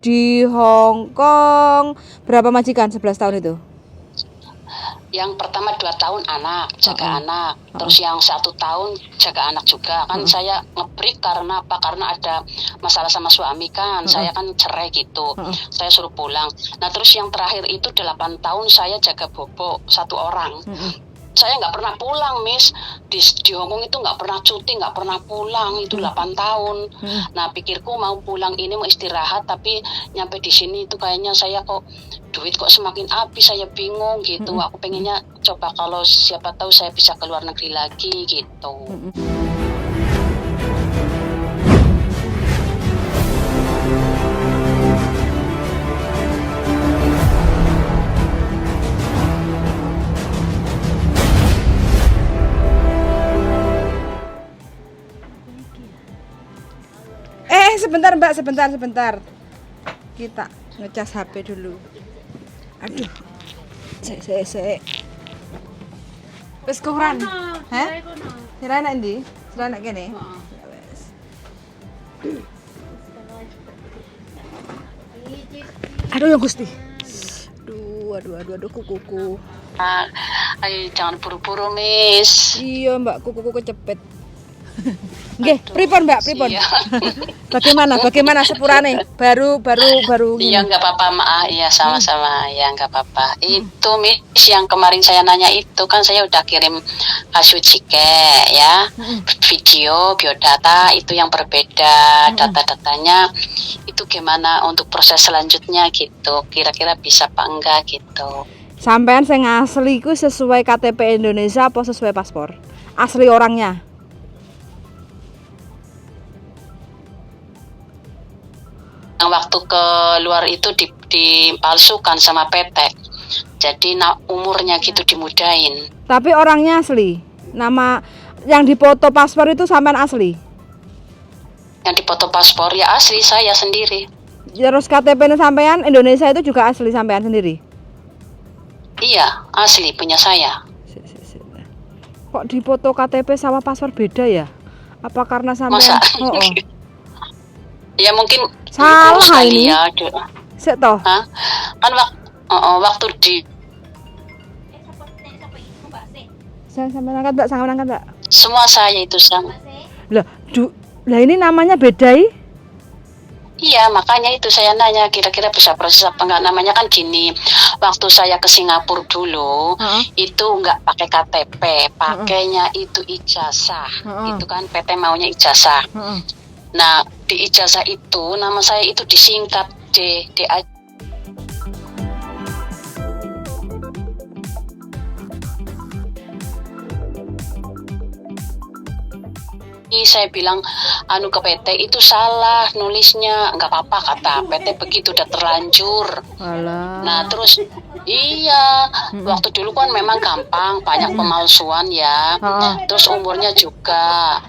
Di Hong Kong berapa majikan 11 tahun itu? Yang pertama 2 tahun anak, jaga anak. Terus yang 1 tahun jaga anak juga. Kan saya nge-break karena apa? Karena ada masalah sama suami kan. Saya kan cerai gitu. Saya suruh pulang. Nah terus yang terakhir itu 8 tahun saya jaga Bobo 1 orang. Saya nggak pernah pulang, Miss. Di Hongkong itu nggak pernah cuti, nggak pernah pulang. Itu 8 tahun. Nah pikirku mau pulang ini mau istirahat, tapi nyampe di sini itu kayaknya saya kok duit kok semakin habis, saya bingung gitu. Aku pengennya coba kalau siapa tahu saya bisa ke luar negeri lagi gitu. Sebentar Mbak, sebentar. Kita ngecas HP dulu. Aduh. Sik. Wis kurang. Hah? Sira enak ndi? Sira enak kene? Ya wis. Aduh ya Gusti. Aduh kukuku. Ayo jangan buru-buru, Miss. Iya Mbak, kukuku kecepet. Nggih, pripun Mbak, pripun? Iya. Bagaimana sepurane? Baru Iya nggak apa-apa, Mak. Iya sama-sama. Ya nggak apa-apa. Itu Miss yang kemarin saya nanya itu kan saya udah kirim hasil cike ya. Video, biodata itu yang berbeda. Data-datanya itu gimana untuk proses selanjutnya gitu. Kira-kira bisa apa enggak gitu. Sampean sing asli ku sesuai KTP Indonesia apa sesuai paspor? Asli orangnya. Yang waktu ke luar itu dipalsukan sama PT. Jadi umurnya gitu dimudahin. Tapi orangnya asli. Nama yang dipoto paspor itu sampean asli. Yang dipoto paspor ya asli saya sendiri. Terus KTP sampean Indonesia itu juga asli sampean sendiri. Iya, asli punya saya. Kok dipoto KTP sama paspor beda ya? Apa karena sampean? Masa? Ya mungkin salah ini ya. Sik toh. Kan waktu di sampean angkat Mbak. Semua saya itu sama. Lah ini namanya beda ya? Iya, makanya itu saya nanya kira-kira bisa proses apa enggak. Namanya kan gini, waktu saya ke Singapura dulu, itu enggak pakai KTP, pakainya itu ijazah. Itu kan PT maunya ijazah. Nah, di ijazah itu nama saya itu disingkat DA. Saya bilang ke PT itu salah nulisnya, nggak apa-apa kata PT, begitu udah terlanjur. Alah. Nah terus iya, waktu dulu kan memang gampang, banyak pemalsuan ya. Terus umurnya juga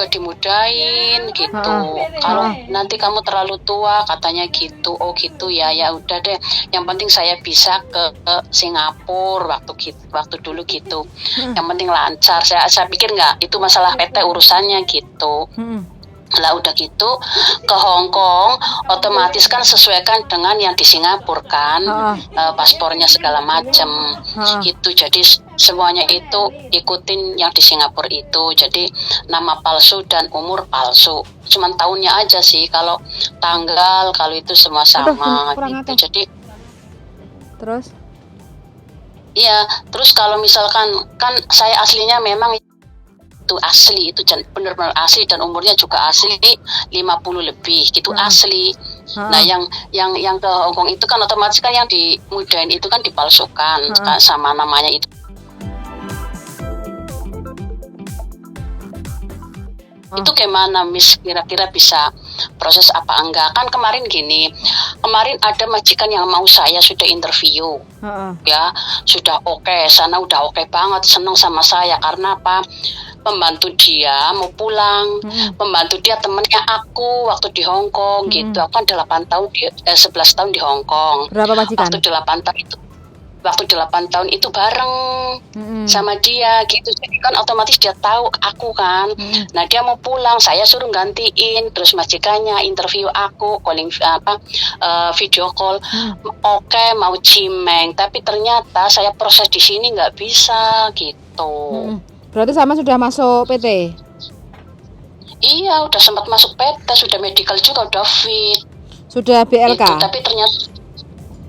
dimudahin gitu. Kalau nanti kamu terlalu tua katanya gitu. Oh gitu ya, ya udah deh. Yang penting saya bisa ke Singapura waktu dulu gitu. Yang penting lancar. Saya pikir nggak itu masalah PT urusannya gitu. Lah udah gitu ke Hong Kong otomatis kan sesuaikan dengan yang di Singapura kan, paspornya segala macam gitu. Jadi semuanya itu ikutin yang di Singapura itu. Jadi nama palsu dan umur palsu. Cuman tahunnya aja sih, kalau tanggal kalau itu semua sama gitu. Jadi terus iya, terus kalau misalkan kan saya aslinya memang itu asli, itu benar-benar asli dan umurnya juga asli 50 lebih gitu asli. Nah yang ke Hongkong itu kan otomatis kan yang dimudahin itu kan dipalsukan sama namanya itu. Itu gimana Miss, kira-kira bisa proses apa enggak? Kan kemarin ada majikan yang mau saya sudah interview, ya sudah oke, sana udah oke banget, seneng sama saya karena apa? Pembantu dia mau pulang, pembantu dia temennya aku waktu di Hong Kong gitu. Aku kan 11 tahun di Hong Kong. Berapa majikan? Waktu 8 tahun itu waktu 8 tahun itu bareng sama dia gitu. Jadi kan otomatis dia tahu aku kan. Nah dia mau pulang, saya suruh gantiin. Terus majikannya interview aku, video call. Oke, mau cimeng, tapi ternyata saya proses di sini nggak bisa gitu. Berarti sama sudah masuk PT? Iya, udah sempat masuk PT, sudah medical juga, udah fit. Sudah BLK? Itu, tapi ternyata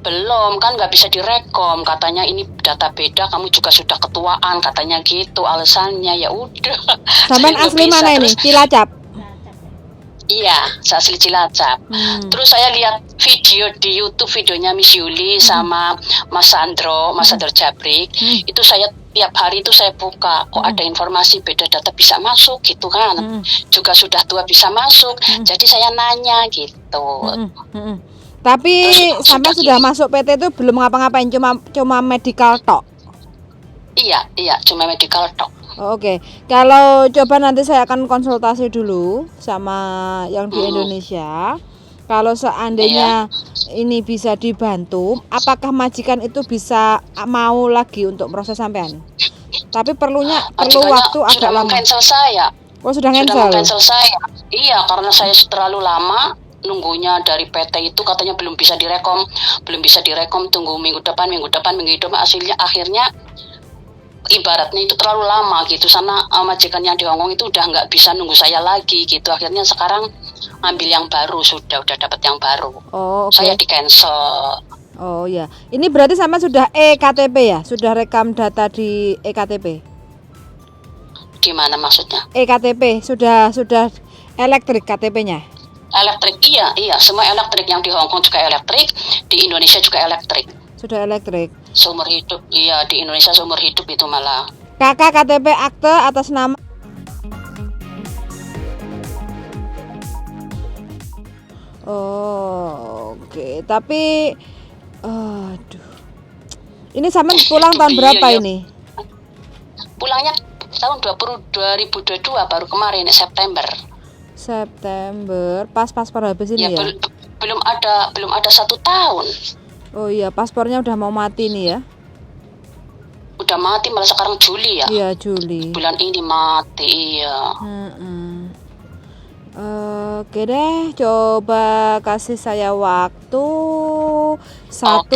belum, kan nggak bisa direkom, katanya ini data beda, kamu juga sudah ketuaan, katanya gitu alasannya. Ya udah. Sampean asli mana ini? Cilacap? Iya, saya asli Cilacap. Terus saya lihat video di YouTube, videonya Miss Yuli sama Mas Sandro Jabrik. Itu saya tiap hari itu saya buka, kok ada informasi beda data bisa masuk gitu kan. Juga sudah tua bisa masuk. Jadi saya nanya gitu. Tapi sampai sudah masuk PT itu belum ngapa-ngapain, cuma medical tok. Iya, cuma medical tok. Oke. Kalau coba nanti saya akan konsultasi dulu sama yang di Indonesia. Kalau seandainya ini bisa dibantu, apakah majikan itu bisa mau lagi untuk proses sampean? Tapi perlu waktu agak lama. Cancel saya. Oh, sudah cancel saya. Iya, karena saya terlalu lama nunggunya dari PT itu, katanya belum bisa direkom, tunggu minggu depan, akhirnya ibaratnya itu terlalu lama gitu. Sana majikan yang di Hongkong itu udah nggak bisa nunggu saya lagi gitu. Akhirnya sekarang ambil yang baru, udah dapat yang baru. Oh, okay. Saya di cancel. Oh ya, ini berarti sama sudah eKTP ya? Sudah rekam data di eKTP? Gimana maksudnya? eKTP sudah elektrik KTP-nya? Elektrik, iya, semua elektrik. Yang di Hongkong juga elektrik, di Indonesia juga elektrik. Sudah elektrik. Seumur hidup, iya, di Indonesia seumur hidup itu malah. Kakak KTP akte atas nama. Oh, oke. Tapi, aduh, ini sama pulang tahun berapa ini? Pulangnya tahun 2022 baru kemarin September, pas paspor habis ini ya? Belum ada 1 tahun. Oh iya, paspornya udah mau mati nih ya? Udah mati, malah sekarang Juli ya? Iya, Juli. Bulan ini mati, iya. Oke deh, coba kasih saya waktu 1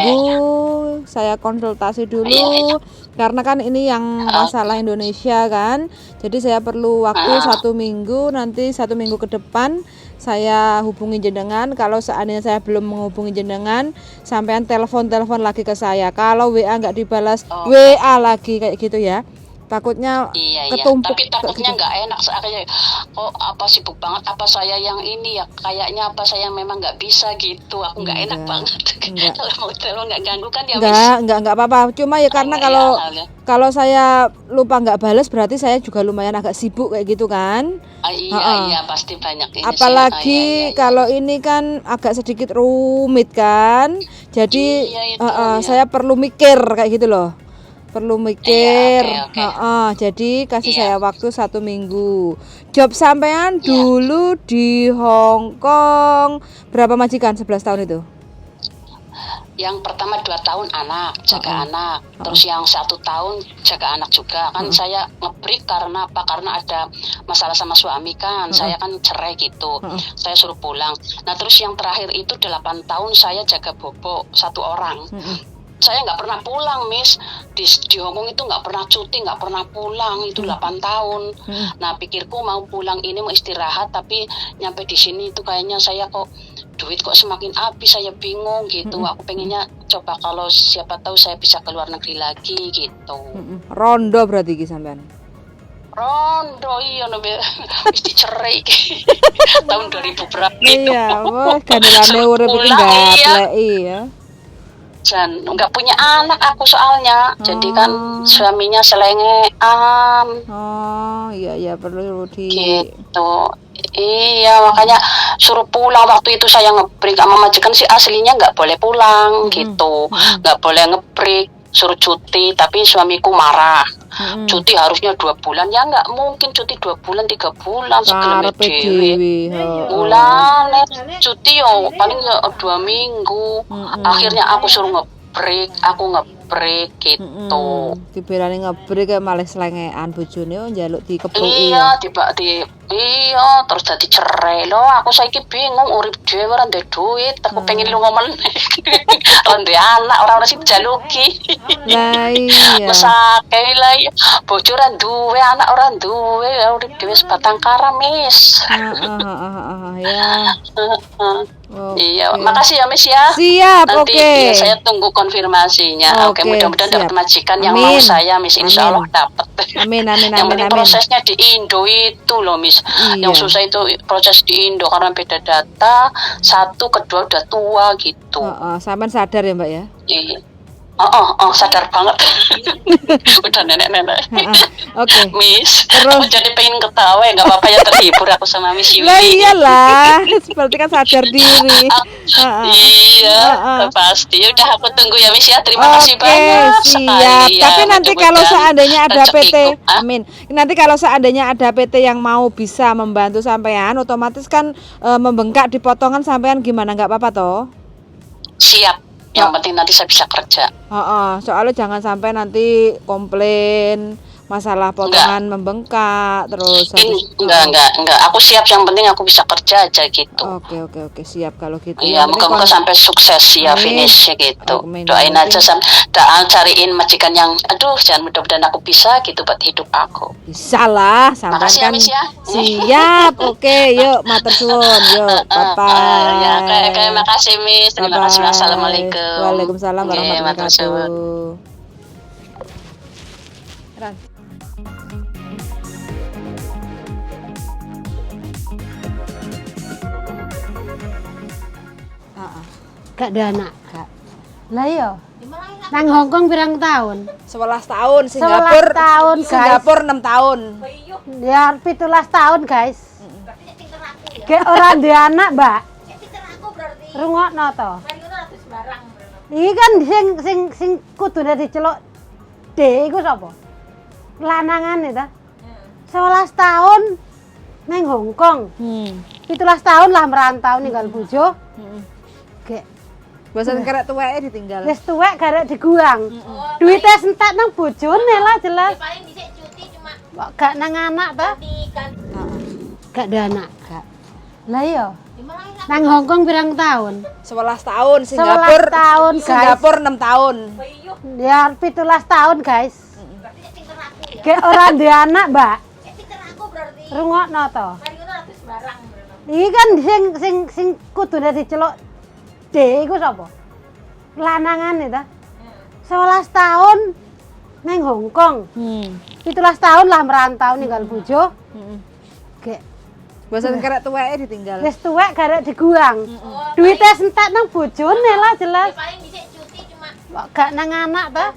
minggu, saya konsultasi dulu. Iya. Karena kan ini yang masalah Indonesia kan, jadi saya perlu waktu 1 minggu. Nanti 1 minggu ke depan saya hubungi jenengan. Kalau seandainya saya belum menghubungi jenengan, sampean telepon lagi ke saya. Kalau WA nggak dibalas, WA lagi kayak gitu ya. Takutnya ketumpuk. Tapi takutnya nggak enak. Kayak apa sibuk banget, apa saya yang ini ya, kayaknya apa saya memang nggak bisa gitu. Aku nggak enak banget. Kalau mau telepon nggak ganggu kan ya. Nggak apa-apa. Cuma ya karena kalau saya lupa nggak balas, berarti saya juga lumayan agak sibuk kayak gitu kan. Iya, pasti banyak ini. Apalagi kalau ini kan agak sedikit rumit kan. Jadi saya perlu mikir kayak gitu loh. Perlu mikir. Jadi kasih saya waktu 1 minggu. Job sampean dulu di Hong Kong berapa majikan? 11 tahun itu? Yang pertama 2 tahun jaga anak. Terus yang 1 tahun jaga anak juga. Kan saya nge-break karena apa? Karena ada masalah sama suami kan. Saya kan cerai gitu. Saya suruh pulang. Nah terus yang terakhir itu 8 tahun saya jaga bobo 1 orang. Saya nggak pernah pulang, Miss. Di Hongkong itu nggak pernah cuti, nggak pernah pulang. Itu 8 tahun. Nah, pikirku mau pulang ini, mau istirahat. Tapi nyampe di sini itu kayaknya saya kok duit kok semakin habis. Saya bingung gitu. Aku pengennya coba kalau siapa tahu saya bisa ke luar negeri lagi gitu. Rondo berarti ki sampean? Rondo, iya mesti cerai tahun 2000 berapa gitu. itu. Iya, wah gandelane urip iki gapleki ya. Dan nggak punya anak aku soalnya, jadi kan suaminya selengean. Iya perlu gitu. Iya, makanya suruh pulang. Waktu itu saya nge-break sama majikan sih, aslinya nggak boleh pulang gitu, nggak boleh nge-break, suruh cuti. Tapi suamiku marah. Cuti harusnya 2 bulan, ya nggak mungkin cuti 2 bulan 3 bulan sebelum dewi. Bulan cuti yo paling 2 minggu. Akhirnya aku suruh ngebreak gitu. Dibelani ngebreak kayak malah selengean bojone njaluk dikepuki Iya, ya. iya, terus jadi cerai loh. Aku saiki bingung urip dhewe ora ndek duit, aku pengen lunga meneh. Ora ndek anak, ora sing dijaluki. Lah iya. Mesake lah ya. Bojo ora duwe, anak ora duwe, urip dhewe sebatang kara, Miss. Ya. Iya, makasih ya Miss ya. Siap, Nanti oke. ya, saya tunggu konfirmasinya. Oke, mudah-mudahan dapat majikan yang mau saya, Miss. Insya Allah dapat. Amin. Yang penting prosesnya di Indo itu loh, Miss. Iya. Yang susah itu proses di Indo karena beda data. Satu, kedua udah tua gitu. Sampean sadar ya Mbak ya? Iya. Sadar banget. Udah nenek-nenek. Oke. Miss, Terus? aku jadi pengen ketawa ya, nggak apa-apa ya, terhibur aku sama Miss Yuli. Lah iyalah, seperti kan sadar diri. Iya, pasti. Udah aku tunggu ya Miss ya. Terima kasih banyak. Siap. Tapi nanti kalau seandainya ada PT, amin. Nanti kalau seandainya ada PT yang mau bisa membantu sampean, otomatis kan membengkak di potongan sampean gimana, nggak apa-apa toh? Siap. Yang penting nanti saya bisa kerja. Soalnya jangan sampai nanti komplain masalah potongan membengkak terus. Enggak. Aku siap, yang penting aku bisa kerja aja gitu. Oke, siap kalau gitu. Iya, moga-moga sampai sukses ya, finish gitu. Doain aja cariin majikan yang jangan, mudah-mudahan aku bisa gitu buat hidup aku. Bisa lah, sampai kan. Ya. Siap. Oke, yuk matur suwun, yuk. Bye-bye. Ya, makasih Miss. Terima kasih. Assalamualaikum. Waalaikumsalam warahmatullahi wabarakatuh. Gak ada anak, Kak. Lah iya. Nang Hongkong pirang tahun? 11 tahun, 11 tahun, guys. Singapura 6 tahun. Ya 17 tahun, guys. Kayak orang duwe anak, Mbak. Rungokno to. Iki kan sing kudune diceluk D iku sapa? Lanangane ta? 11 tahun nang Hongkong. 17 tahun lah merantau ninggal bojo. Gek Bosan kerek tuweke ditinggal. wis tuwek garek diguang. Duite entek nang bojone lah jelas. Paling dhisik cuti cuma Kok gak nang anak ta? Gak ada anak, Kak. Lah iya. Nang Hongkong pirang tahun? 11 tahun, 11 tahun, guys. Singapura 6 tahun. Ya 17 tahun, guys. Kayak orang duwe anak, Mbak. Rungokno to. Iki kan sing kudune diceluk D iku sapa? Lanangane ta? 11 tahun nang Hongkong. 17 tahun lah merantau ninggal bojo. Gek Bosan kerek tuweke ditinggal. wis tuwek garek diguang. Duite entek nang bojone lah jelas. paling dhisik cuti cuma Kok gak nang anak ta?